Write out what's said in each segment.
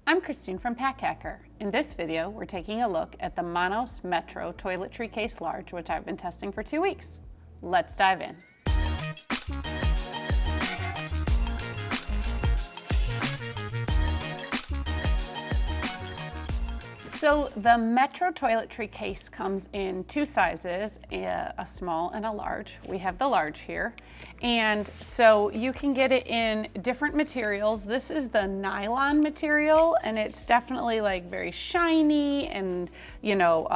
I'm Christine from Pack Hacker. In this video, we're taking a look at the Manos Metro Toiletry Case Large, which I've been testing for 2 weeks. Let's dive in. So the Metro Toiletry Case comes in 2 sizes, a small and a large. We have the large here. And so you can get it in different materials. This is the nylon material, and it's definitely like very shiny and, you know,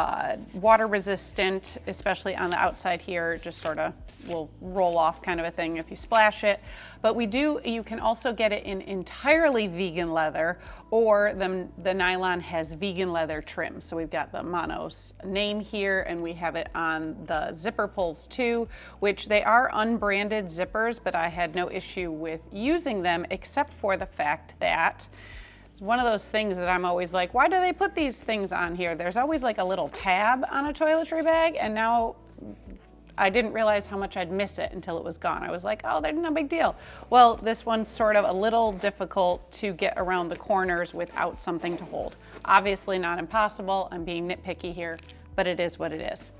water resistant, especially on the outside here, just sort of will roll off kind of a thing if you splash it. But you can also get it in entirely vegan leather, or the nylon has vegan leather trim. So we've got the Manos name here, and we have it on the zipper pulls too, which they are unbranded zippers, but I had no issue with using them, except for the fact that it's one of those things that I'm always like, why do they put these things on here? There's always like a little tab on a toiletry bag, and now I didn't realize how much I'd miss it until it was gone. I was like, oh, they're no big deal. Well, this one's sort of a little difficult to get around the corners without something to hold. Obviously not impossible. I'm being nitpicky here, but it is what it is.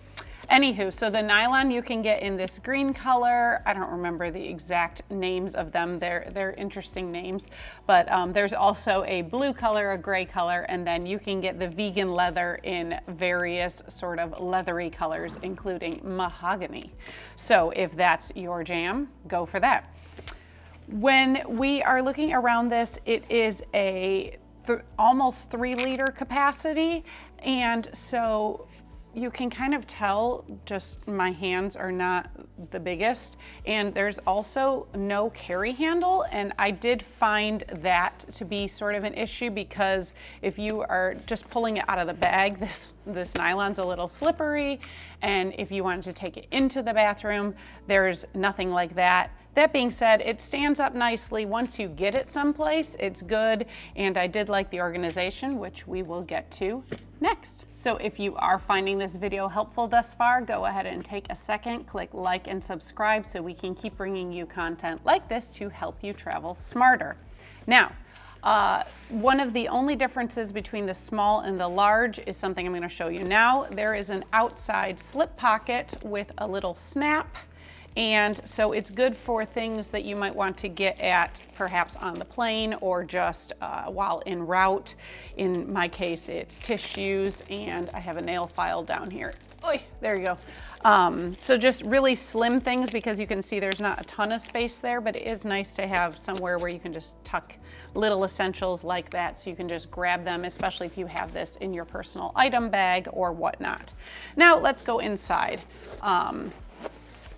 Anywho, so the nylon you can get in this green color. I don't remember the exact names of them. They're interesting names, but there's also a blue color, a gray color, and then you can get the vegan leather in various sort of leathery colors, including mahogany. So if that's your jam, go for that. When we are looking around this, it is a almost 3-liter capacity, and so you can kind of tell just my hands are not the biggest, and there's also no carry handle, and I did find that to be sort of an issue, because if you are just pulling it out of the bag, this nylon's a little slippery, and if you wanted to take it into the bathroom, there's nothing like that. That being said, it stands up nicely. Once you get it someplace, it's good, and I did like the organization, which we will get to next. So if you are finding this video helpful thus far, go ahead and take a second, click like and subscribe so we can keep bringing you content like this to help you travel smarter. Now, one of the only differences between the small and the large is something I'm going to show you now. There is an outside slip pocket with a little snap. And so it's good for things that you might want to get at perhaps on the plane or just while en route. In my case, it's tissues, and I have a nail file down here. Oy, there you go. So just really slim things, because you can see there's not a ton of space there, but it is nice to have somewhere where you can just tuck little essentials like that, so you can just grab them, especially if you have this in your personal item bag or whatnot. Now let's go inside.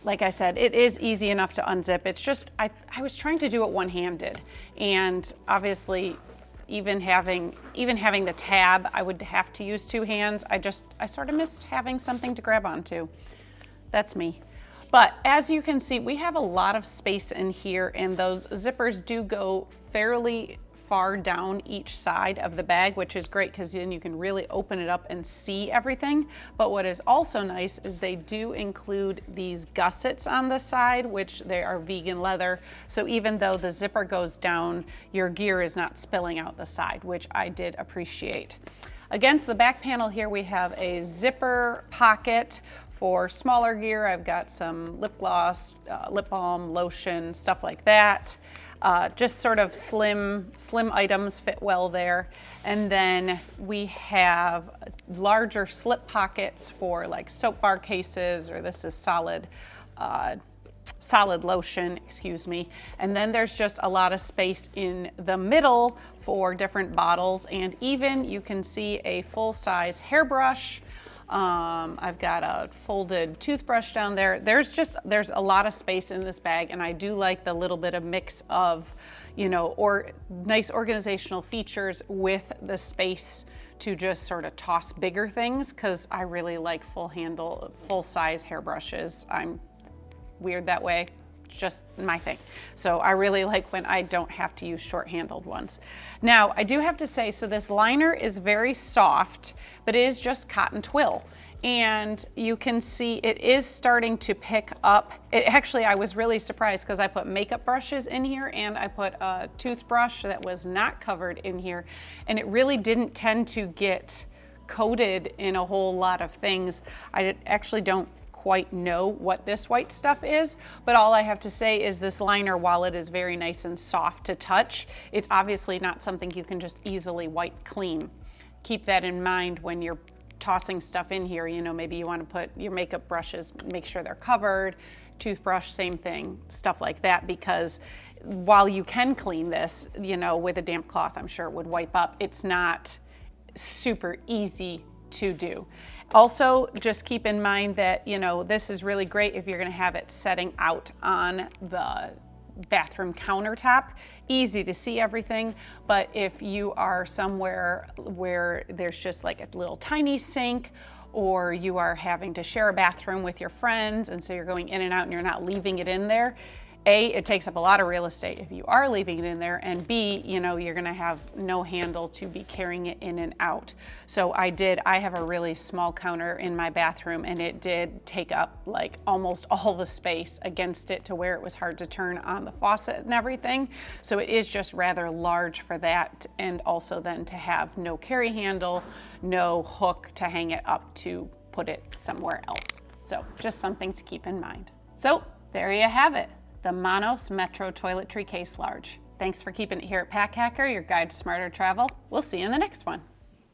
Like I said, it is easy enough to unzip. It's just, I was trying to do it one-handed, and obviously even having the tab, I would have to use 2 hands. I sort of missed having something to grab onto. That's me. But as you can see, we have a lot of space in here, and those zippers do go fairly far down each side of the bag, which is great because then you can really open it up and see everything. But what is also nice is they do include these gussets on the side, which they are vegan leather. So even though the zipper goes down, your gear is not spilling out the side, which I did appreciate. Against the back panel here, we have a zipper pocket for smaller gear. I've got some lip gloss, lip balm, lotion, stuff like that. Just sort of slim items fit well there. And then we have larger slip pockets for like soap bar cases, or this is solid lotion, excuse me. And then there's just a lot of space in the middle for different bottles, and even you can see a full-size hairbrush. I've got a folded toothbrush down there. There's a lot of space in this bag, and I do like the little bit of mix of, you know, or nice organizational features with the space to just sort of toss bigger things, because I really like full-size hairbrushes. I'm weird that way. Just my thing. So I really like when I don't have to use short-handled ones. Now, I do have to say, so this liner is very soft, but it is just cotton twill. and you can see it is starting to pick up. Actually, I was really surprised because I put makeup brushes in here and I put a toothbrush that was not covered in here, and it really didn't tend to get coated in a whole lot of things. I actually don't quite know what this white stuff is, but all I have to say is this liner, while it is very nice and soft to touch, it's obviously not something you can just easily wipe clean. Keep that in mind when you're tossing stuff in here. You know, maybe you want to put your makeup brushes, make sure they're covered, toothbrush, same thing, stuff like that, because while you can clean this, you know, with a damp cloth, I'm sure it would wipe up, it's not super easy to do. Also, just keep in mind that, you know, this is really great if you're going to have it setting out on the bathroom countertop. Easy to see everything, but if you are somewhere where there's just like a little tiny sink, or you are having to share a bathroom with your friends and so you're going in and out and you're not leaving it in there, A, it takes up a lot of real estate if you are leaving it in there, and B, you know, you're gonna have no handle to be carrying it in and out. So I have a really small counter in my bathroom, and it did take up like almost all the space against it to where it was hard to turn on the faucet and everything. So it is just rather large for that, and also then to have no carry handle, no hook to hang it up to put it somewhere else. So just something to keep in mind. So there you have it. The Manos Metro Toiletry Case Large. Thanks for keeping it here at Pack Hacker, your guide to smarter travel. We'll see you in the next one.